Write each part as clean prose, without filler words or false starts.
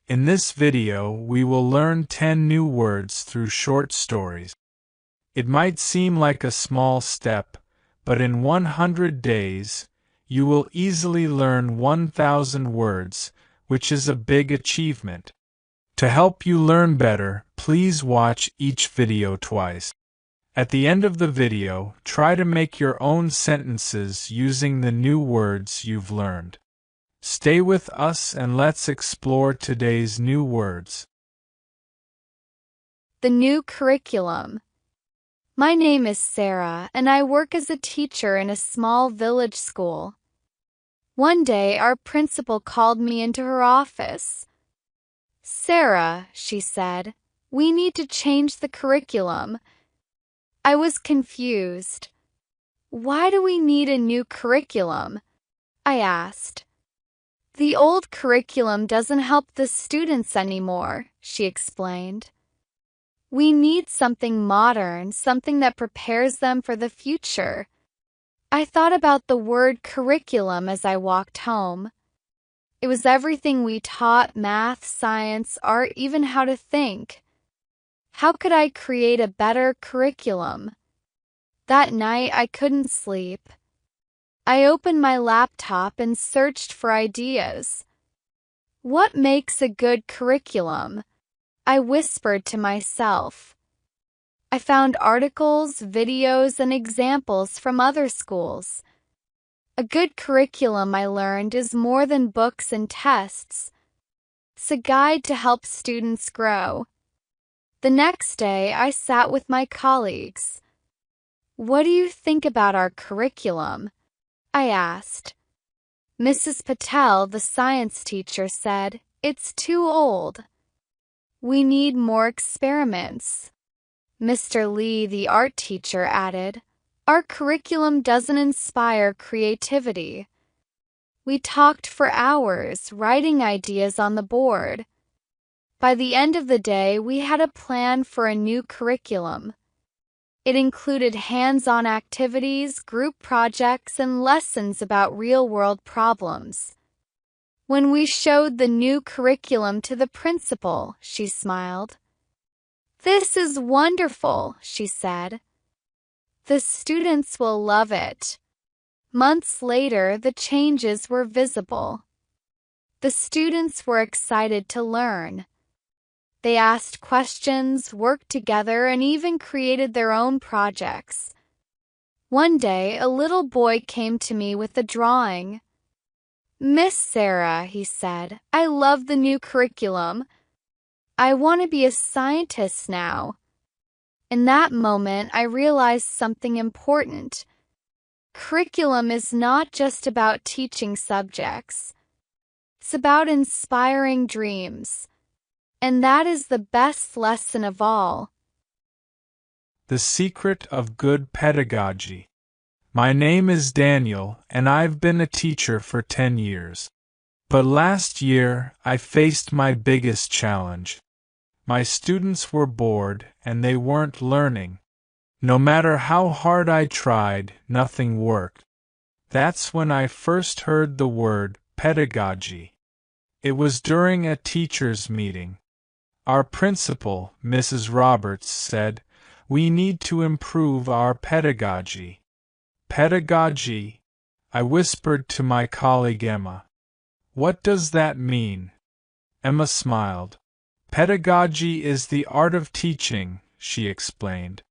In this video, we will learn 10 new words through short stories. It might seem like a small step, but in 100 days, you will easily learn 1,000 words, which is a big achievement. To help you learn better, please watch each video twice. At the end of the video, try to make your own sentences using the new words you've learned. Stay with us and let's explore today's new words. The new curriculum. My name is Sarah, and I work as a teacher in a small village school. One day, our principal called me into her office. "Sarah," she said, "we need to change the curriculum." I was confused. "Why do we need a new curriculum?" I asked. "The old curriculum doesn't help the students anymore," she explained. "We need something modern, something that prepares them for the future." I thought about the word curriculum as I walked home. It was everything we taught: math, science, art, even how to think. How could I create a better curriculum? That night I couldn't sleep. I opened my laptop and searched for ideas. What makes a good curriculum? I whispered to myself. I found articles, videos, and examples from other schools. A good curriculum, I learned, is more than books and tests. It's a guide to help students grow. The next day, I sat with my colleagues. "What do you think about our curriculum?" I asked. Mrs. Patel, the science teacher, said, "It's too old. We need more experiments." Mr. Lee, the art teacher, added, "Our curriculum doesn't inspire creativity." We talked for hours, writing ideas on the board. By the end of the day, we had a plan for a new curriculum. It included hands-on activities, group projects, and lessons about real-world problems. When we showed the new curriculum to the principal, she smiled. "This is wonderful," she said. "The students will love it." Months later, the changes were visible. The students were excited to learn. They asked questions, worked together, and even created their own projects. One day, a little boy came to me with a drawing. "Miss Sarah," he said, "I love the new curriculum. I want to be a scientist now." In that moment, I realized something important. Curriculum is not just about teaching subjects. It's about inspiring dreams. And that is the best lesson of all. The secret of good pedagogy. My name is Daniel, and I've been a teacher for 10 years. But last year, I faced my biggest challenge. My students were bored, and they weren't learning. No matter how hard I tried, nothing worked. That's when I first heard the word pedagogy. It was during a teachers' meeting. Our principal, Mrs. Roberts, said, "We need to improve our pedagogy." Pedagogy, I whispered to my colleague Emma. "What does that mean?" Emma smiled. "Pedagogy is the art of teaching," she explained.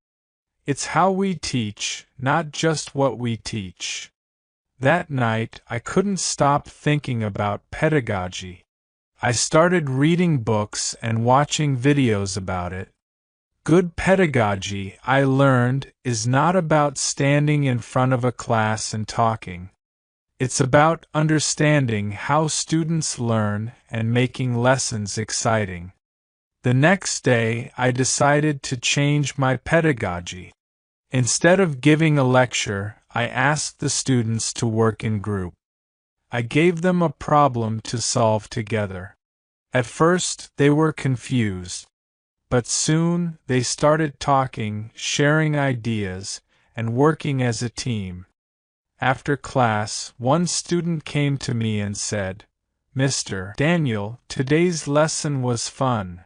"It's how we teach, not just what we teach." That night, I couldn't stop thinking about pedagogy. I started reading books and watching videos about it. Good pedagogy, I learned, is not about standing in front of a class and talking. It's about understanding how students learn and making lessons exciting. The next day, I decided to change my pedagogy. Instead of giving a lecture, I asked the students to work in group. I gave them a problem to solve together. At first, they were confused, but soon they started talking, sharing ideas, and working as a team. After class, one student came to me and said, Mr. Daniel, today's lesson was fun.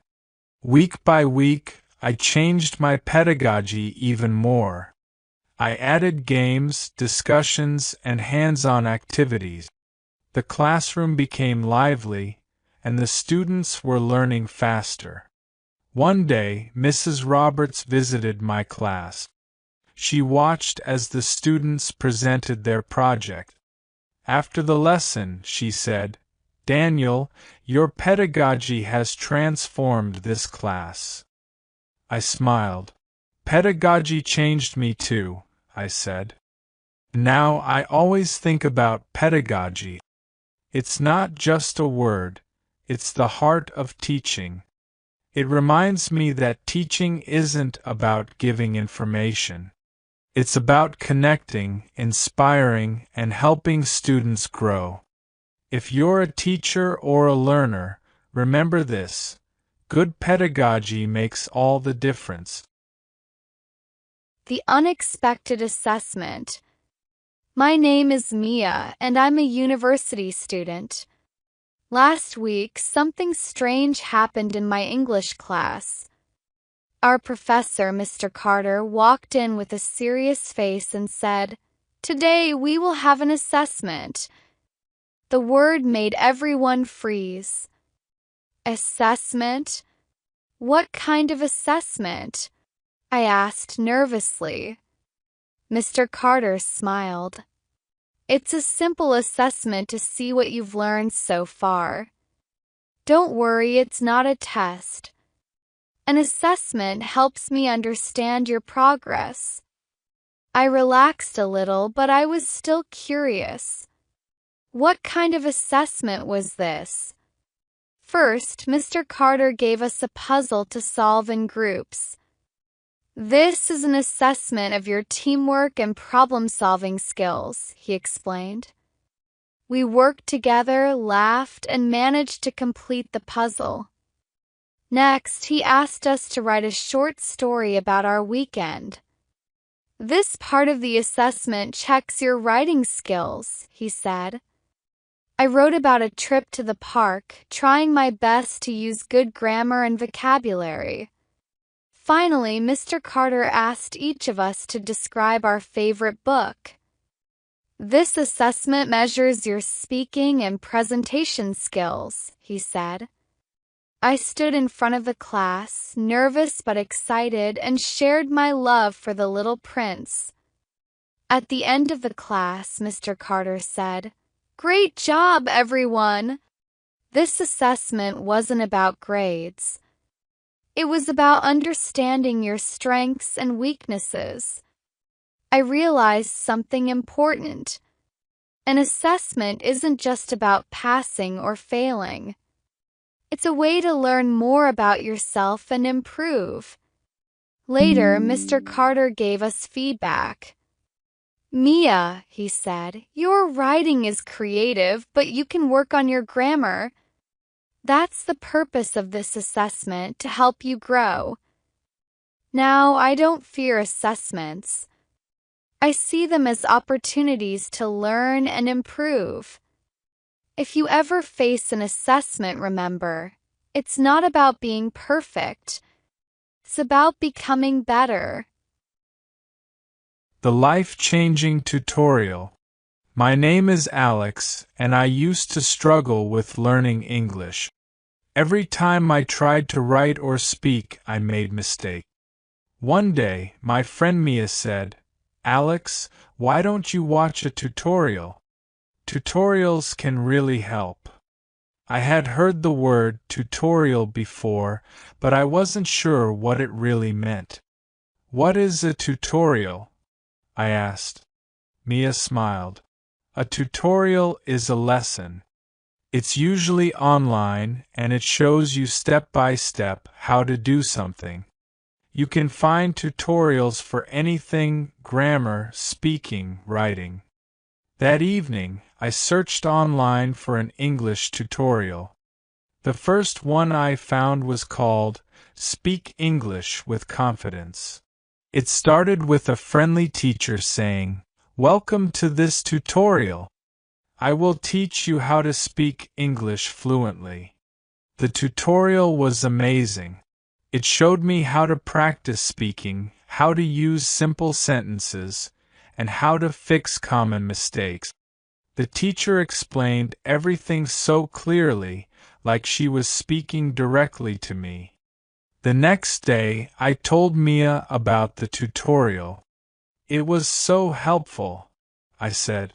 Week by week, I changed my pedagogy even more. I added games, discussions, and hands-on activities. The classroom became lively, and the students were learning faster. One day, Mrs. Roberts visited my class. She watched as the students presented their project. After the lesson, she said, "Daniel, your pedagogy has transformed this class." I smiled. "Pedagogy changed me too," I said. "Now I always think about pedagogy. It's not just a word, it's the heart of teaching. It reminds me that teaching isn't about giving information. It's about connecting, inspiring, and helping students grow. If you're a teacher or a learner, remember this: good pedagogy makes all the difference." The unexpected assessment. My name is Mia, and I'm a university student. Last week, something strange happened in my English class. Our professor, Mr. Carter, walked in with a serious face and said, "Today we will have an assessment." The word made everyone freeze. Assessment? What kind of assessment? I asked nervously. Mr. Carter smiled. "It's a simple assessment to see what you've learned so far. Don't worry, it's not a test. An assessment helps me understand your progress." I relaxed a little, but I was still curious. What kind of assessment was this? First, Mr. Carter gave us a puzzle to solve in groups. "This is an assessment of your teamwork and problem-solving skills," he explained. We worked together, laughed, and managed to complete the puzzle. Next, he asked us to write a short story about our weekend. "This part of the assessment checks your writing skills," he said. I wrote about a trip to the park, trying my best to use good grammar and vocabulary. Finally, Mr. Carter asked each of us to describe our favorite book. "This assessment measures your speaking and presentation skills," he said. I stood in front of the class, nervous but excited, and shared my love for The Little Prince. At the end of the class, Mr. Carter said, "Great job, everyone!" This assessment wasn't about grades. It was about understanding your strengths and weaknesses. I realized something important. An assessment isn't just about passing or failing. It's a way to learn more about yourself and improve. Later, Mr. Carter gave us feedback. "Mia," he said, "your writing is creative, but you can work on your grammar. That's the purpose of this assessment, to help you grow." Now, I don't fear assessments. I see them as opportunities to learn and improve. If you ever face an assessment, remember, it's not about being perfect. It's about becoming better. The life-changing tutorial. My name is Alex, and I used to struggle with learning English. Every time I tried to write or speak, I made mistakes. One day, my friend Mia said, "Alex, why don't you watch a tutorial? Tutorials can really help." I had heard the word tutorial before, but I wasn't sure what it really meant. "What is a tutorial?" I asked. Mia smiled. "A tutorial is a lesson. It's usually online, and it shows you step by step how to do something. You can find tutorials for anything: grammar, speaking, writing." That evening, I searched online for an English tutorial. The first one I found was called "Speak English with Confidence." It started with a friendly teacher saying, "Welcome to this tutorial." I will teach you how to speak English fluently. The tutorial was amazing. It showed me how to practice speaking, how to use simple sentences, and how to fix common mistakes. The teacher explained everything so clearly, like she was speaking directly to me. The next day, I told Mia about the tutorial. It was so helpful, I said.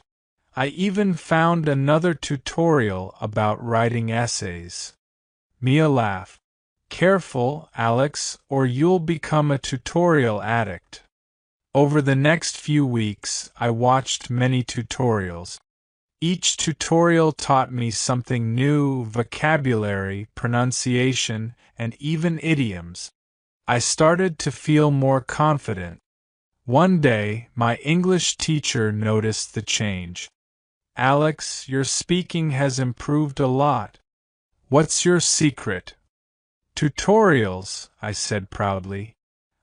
I even found another tutorial about writing essays. Mia laughed. Careful, Alex, or you'll become a tutorial addict. Over the next few weeks, I watched many tutorials. Each tutorial taught me something new: vocabulary, pronunciation, and even idioms. I started to feel more confident. One day, my English teacher noticed the change. Alex, your speaking has improved a lot. What's your secret? Tutorials, I said proudly.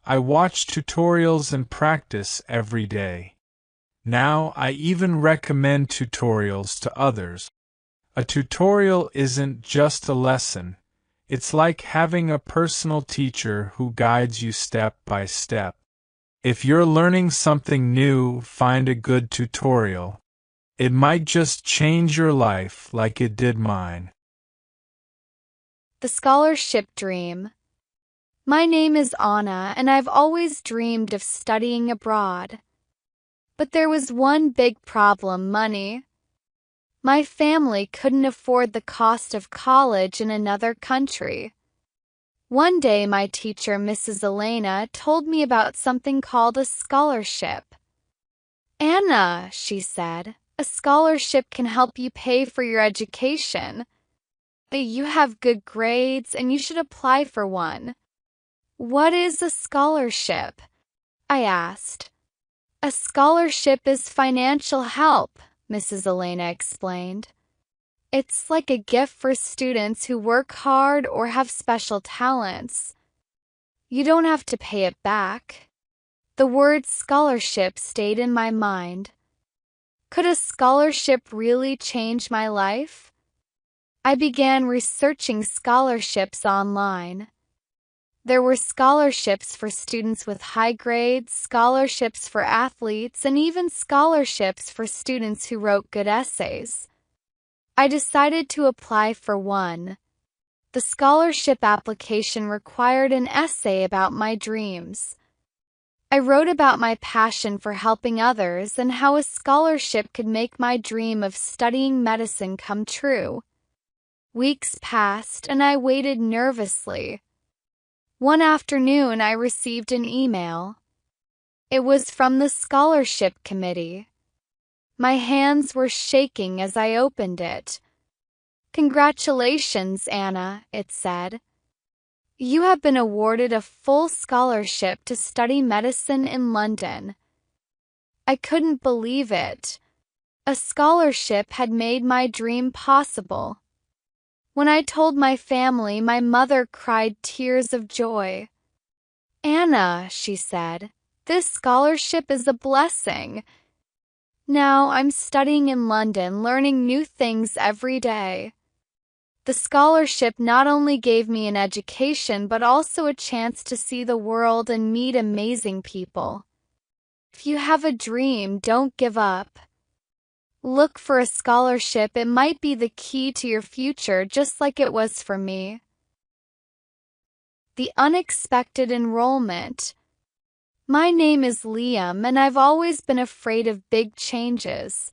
I watch tutorials and practice every day. Now I even recommend tutorials to others. A tutorial isn't just a lesson. It's like having a personal teacher who guides you step by step. If you're learning something new, find a good tutorial. It might just change your life like it did mine. The scholarship dream. My name is Anna, and I've always dreamed of studying abroad. But there was one big problem: money. My family couldn't afford the cost of college in another country. One day my teacher, Mrs. Elena, told me about something called a scholarship. Anna, she said, a scholarship can help you pay for your education. You have good grades and you should apply for one. What is a scholarship? I asked. A scholarship is financial help, Mrs. Elena explained. It's like a gift for students who work hard or have special talents. You don't have to pay it back. The word scholarship stayed in my mind. Could a scholarship really change my life? I began researching scholarships online. There were scholarships for students with high grades, scholarships for athletes, and even scholarships for students who wrote good essays. I decided to apply for one. The scholarship application required an essay about my dreams. I wrote about my passion for helping others and how a scholarship could make my dream of studying medicine come true. Weeks passed and I waited nervously. One afternoon I received an email. It was from the scholarship committee. My hands were shaking as I opened it. Congratulations, Anna, it said. You have been awarded a full scholarship to study medicine in London. I couldn't believe it. A scholarship had made my dream possible. When I told my family, my mother cried tears of joy. Anna, she said, this scholarship is a blessing. Now I'm studying in London, learning new things every day. The scholarship not only gave me an education but also a chance to see the world and meet amazing people. If you have a dream, don't give up. Look for a scholarship. It might be the key to your future, just like it was for me. The unexpected enrollment. My name is Liam, and I've always been afraid of big changes.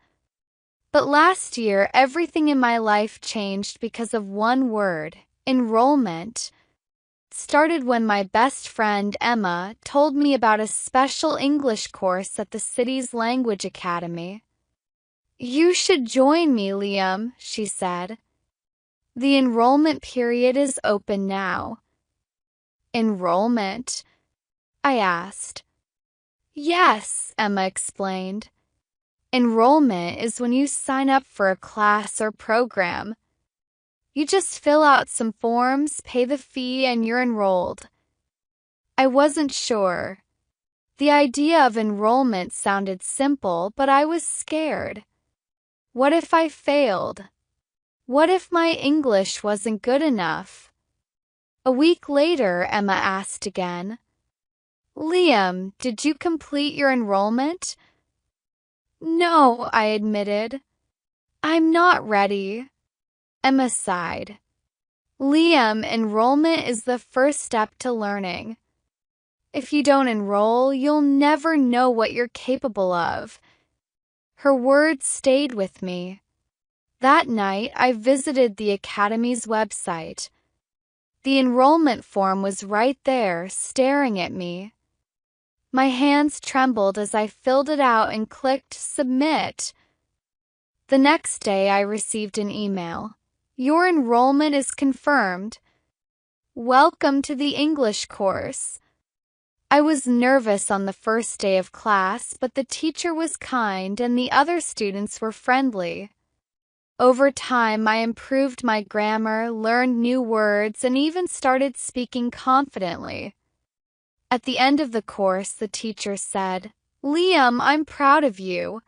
But last year, everything in my life changed because of one word: enrollment. It started when my best friend, Emma, told me about a special English course at the city's language academy. You should join me, Liam, she said. The enrollment period is open now. Enrollment? I asked. Yes, Emma explained. Enrollment is when you sign up for a class or program. You just fill out some forms, pay the fee, and you're enrolled. I wasn't sure. The idea of enrollment sounded simple, but I was scared. What if I failed? What if my English wasn't good enough? A week later, Emma asked again. Liam, did you complete your enrollment? No, I admitted. I'm not ready. Emma sighed. Liam, enrollment is the first step to learning. If you don't enroll, you'll never know what you're capable of. Her words stayed with me. That night, I visited the Academy's website. The enrollment form was right there, staring at me. My hands trembled as I filled it out and clicked Submit. The next day, I received an email. Your enrollment is confirmed. Welcome to the English course. I was nervous on the first day of class, but the teacher was kind and the other students were friendly. Over time, I improved my grammar, learned new words, and even started speaking confidently. At the end of the course, the teacher said, Liam, I'm proud of you.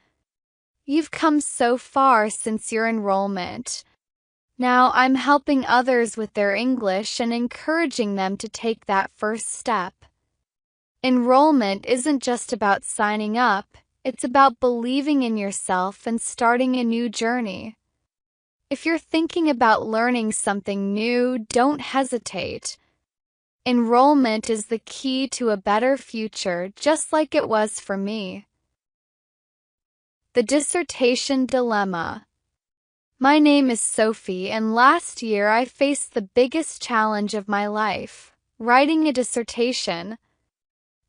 You've come so far since your enrollment. Now I'm helping others with their English and encouraging them to take that first step. Enrollment isn't just about signing up, it's about believing in yourself and starting a new journey. If you're thinking about learning something new, don't hesitate. Enrollment is the key to a better future, just like it was for me. The dissertation dilemma. My name is Sophie, and last year I faced the biggest challenge of my life, writing a dissertation.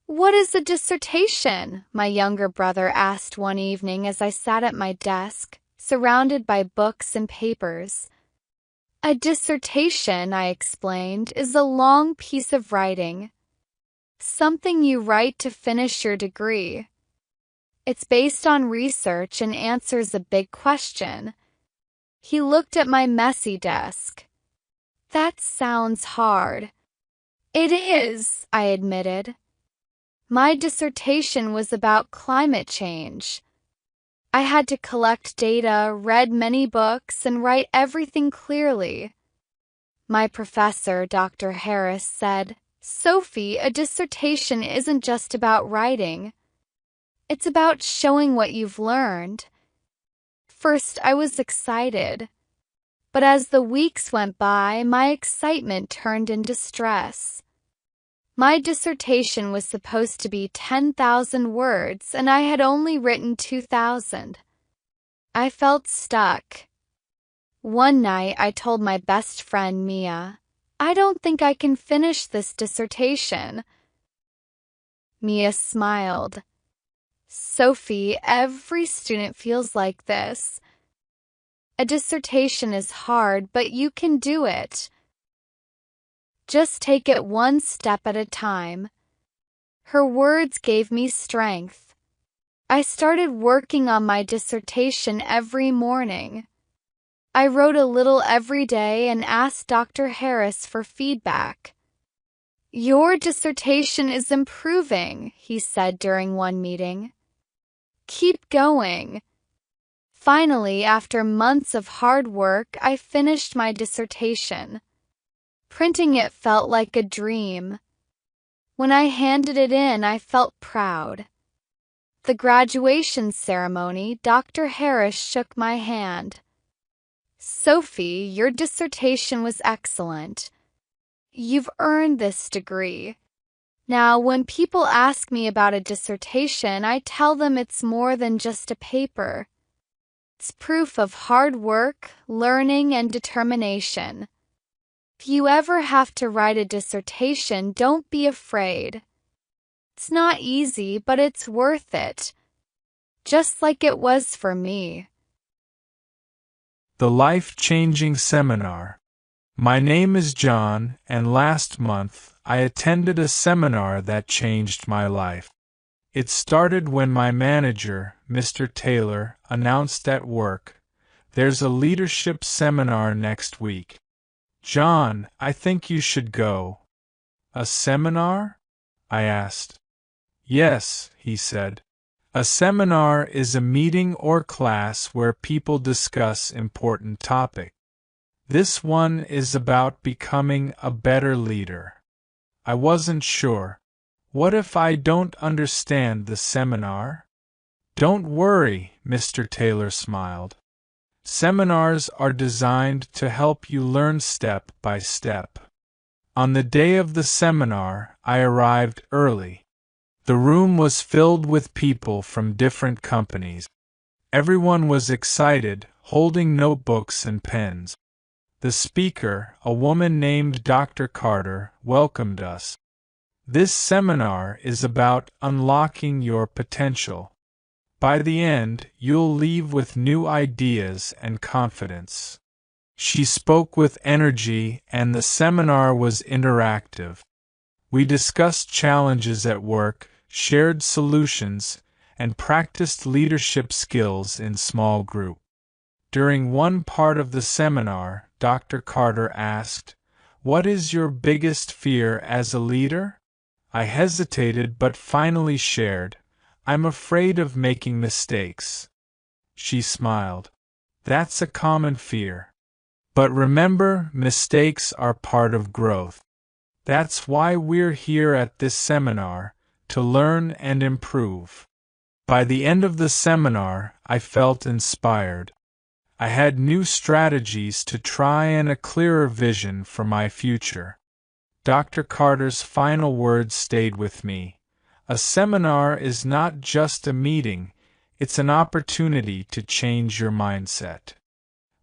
What is a dissertation? My younger brother asked one evening as I sat at my desk, surrounded by books and papers. A dissertation, I explained, is a long piece of writing. Something you write to finish your degree. It's based on research and answers a big question. He looked at my messy desk. That sounds hard. It is, I admitted. My dissertation was about climate change. I had to collect data, read many books, and write everything clearly. My professor, Dr. Harris, said, Sophie, a dissertation isn't just about writing. It's about showing what you've learned. First, I was excited. But as the weeks went by, my excitement turned into stress. My dissertation was supposed to be 10,000 words, and I had only written 2,000. I felt stuck. One night, I told my best friend, Mia, I don't think I can finish this dissertation. Mia smiled. Sophie, every student feels like this. A dissertation is hard, but you can do it. Just take it one step at a time. Her words gave me strength. I started working on my dissertation every morning. I wrote a little every day and asked Dr. Harris for feedback. Your dissertation is improving, he said during one meeting. Keep going. Finally, after months of hard work, I finished my dissertation. Printing it felt like a dream. When I handed it in, I felt proud. The graduation ceremony, Dr. Harris shook my hand. Sophie, your dissertation was excellent. You've earned this degree. Now, when people ask me about a dissertation, I tell them it's more than just a paper. It's proof of hard work, learning, and determination. If you ever have to write a dissertation, don't be afraid. It's not easy, but it's worth it. Just like it was for me. The Life-Changing Seminar. My name is John, and last month I attended a seminar that changed my life. It started when my manager, Mr. Taylor, announced at work, "There's a leadership seminar next week. John, I think you should go." "A seminar?" I asked. "Yes," he said. A seminar is a meeting or class where people discuss important topics. This one is about becoming a better leader. I wasn't sure. What if I don't understand the seminar? Don't worry, Mr. Taylor smiled. Seminars are designed to help you learn step by step. On the day of the seminar, I arrived early. The room was filled with people from different companies. Everyone was excited, holding notebooks and pens. The speaker, a woman named Dr. Carter, welcomed us. This seminar is about unlocking your potential. By the end, you'll leave with new ideas and confidence. She spoke with energy, and the seminar was interactive. We discussed challenges at work, shared solutions, and practiced leadership skills in small groups. During one part of the seminar, Dr. Carter asked, "What is your biggest fear as a leader?" I hesitated but finally shared, "I'm afraid of making mistakes." She smiled. "That's a common fear. But remember, mistakes are part of growth. That's why we're here at this seminar, to learn and improve." By the end of the seminar, I felt inspired. I had new strategies to try and a clearer vision for my future. Dr. Carter's final words stayed with me. A seminar is not just a meeting, it's an opportunity to change your mindset.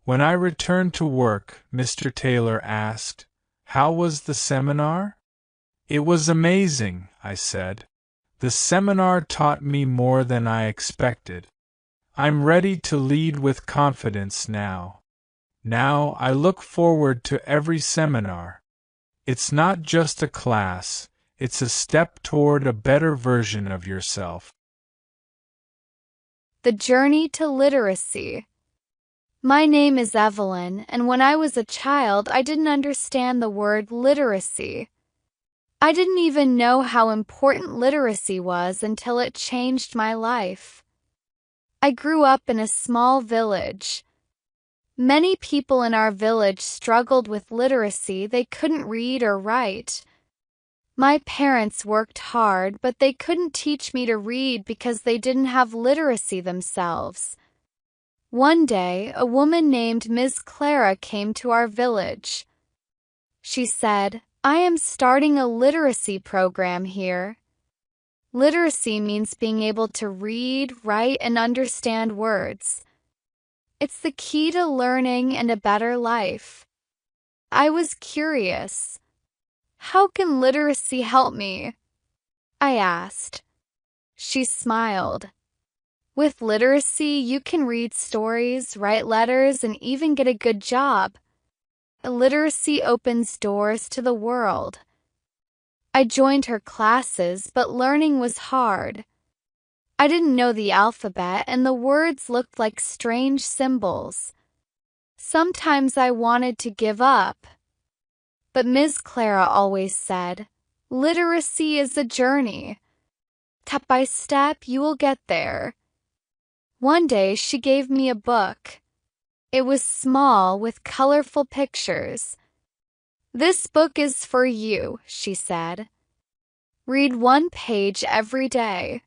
When I returned to work, Mr. Taylor asked, "How was the seminar?" "It was amazing," I said. "The seminar taught me more than I expected. I'm ready to lead with confidence now. Now I look forward to every seminar. It's not just a class, it's a step toward a better version of yourself." The journey to literacy. My name is Evelyn, and when I was a child, I didn't understand the word literacy. I didn't even know how important literacy was until it changed my life. I grew up in a small village. Many people in our village struggled with literacy. They couldn't read or write. My parents worked hard, but they couldn't teach me to read because they didn't have literacy themselves. One day, a woman named Ms. Clara came to our village. She said, "I am starting a literacy program here." Literacy means being able to read, write, and understand words. It's the key to learning and a better life. I was curious. "How can literacy help me?" I asked. She smiled. "With literacy, you can read stories, write letters, and even get a good job. Literacy opens doors to the world." I joined her classes, but learning was hard. I didn't know the alphabet, and the words looked like strange symbols. Sometimes I wanted to give up. But Ms. Clara always said, "Literacy is a journey. Step by step, you will get there." One day she gave me a book. It was small with colorful pictures. "This book is for you," she said. "Read one page every day.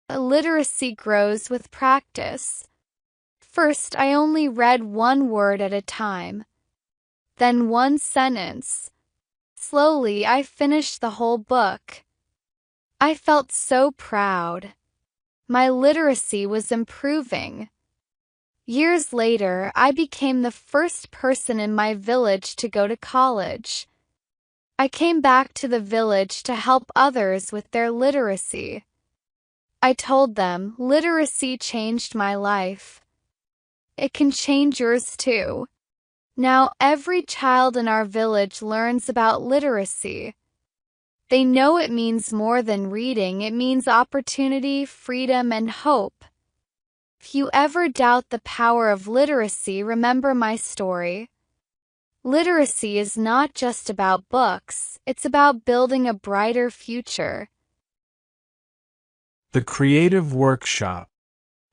Literacy grows with practice." First, I only read one word at a time, then one sentence. Slowly, I finished the whole book. I felt so proud. My literacy was improving. Years later, I became the first person in my village to go to college. I came back to the village to help others with their literacy. I told them, literacy changed my life. It can change yours too. Now every child in our village learns about literacy. They know it means more than reading. It means opportunity, freedom, and hope. If you ever doubt the power of literacy, remember my story. Literacy is not just about books, it's about building a brighter future. The Creative Workshop.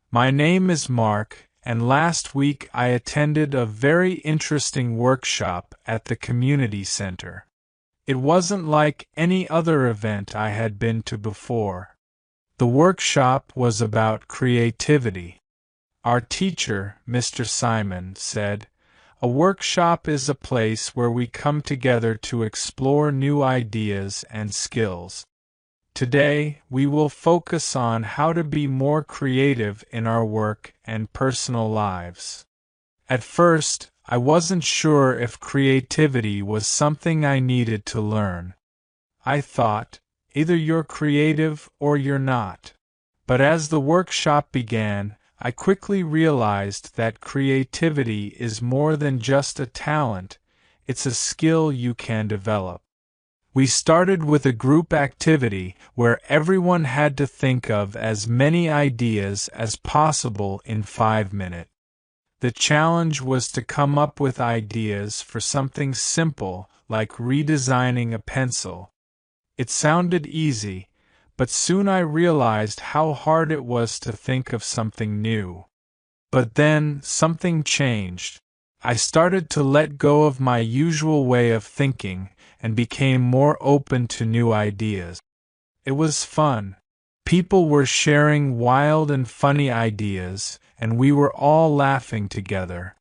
My name is Mark, and last week I attended a very interesting workshop at the community center. It wasn't like any other event I had been to before. The workshop was about creativity. Our teacher, Mr. Simon, said, "A workshop is a place where we come together to explore new ideas and skills. Today, we will focus on how to be more creative in our work and personal lives." At first, I wasn't sure if creativity was something I needed to learn. I thought, either you're creative or you're not. But as the workshop began, I quickly realized that creativity is more than just a talent, it's a skill you can develop. We started with a group activity where everyone had to think of as many ideas as possible in 5 minutes. The challenge was to come up with ideas for something simple like redesigning a pencil. It sounded easy, but soon I realized how hard it was to think of something new. But then something changed. I started to let go of my usual way of thinking and became more open to new ideas. It was fun. People were sharing wild and funny ideas, and we were all laughing together.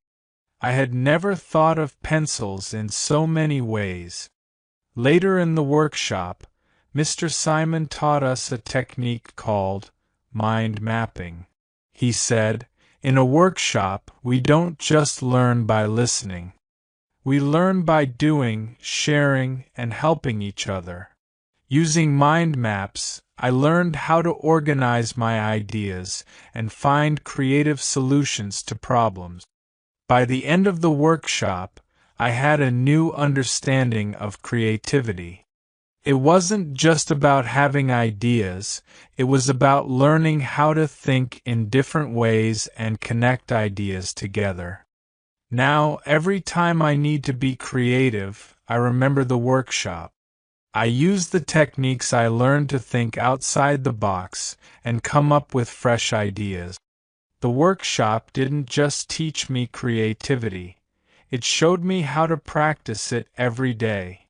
I had never thought of pencils in so many ways. Later in the workshop, Mr. Simon taught us a technique called mind mapping. He said, "In a workshop, we don't just learn by listening. We learn by doing, sharing, and helping each other." Using mind maps, I learned how to organize my ideas and find creative solutions to problems. By the end of the workshop, I had a new understanding of creativity. It wasn't just about having ideas, it was about learning how to think in different ways and connect ideas together. Now, every time I need to be creative, I remember the workshop. I use the techniques I learned to think outside the box and come up with fresh ideas. The workshop didn't just teach me creativity, it showed me how to practice it every day.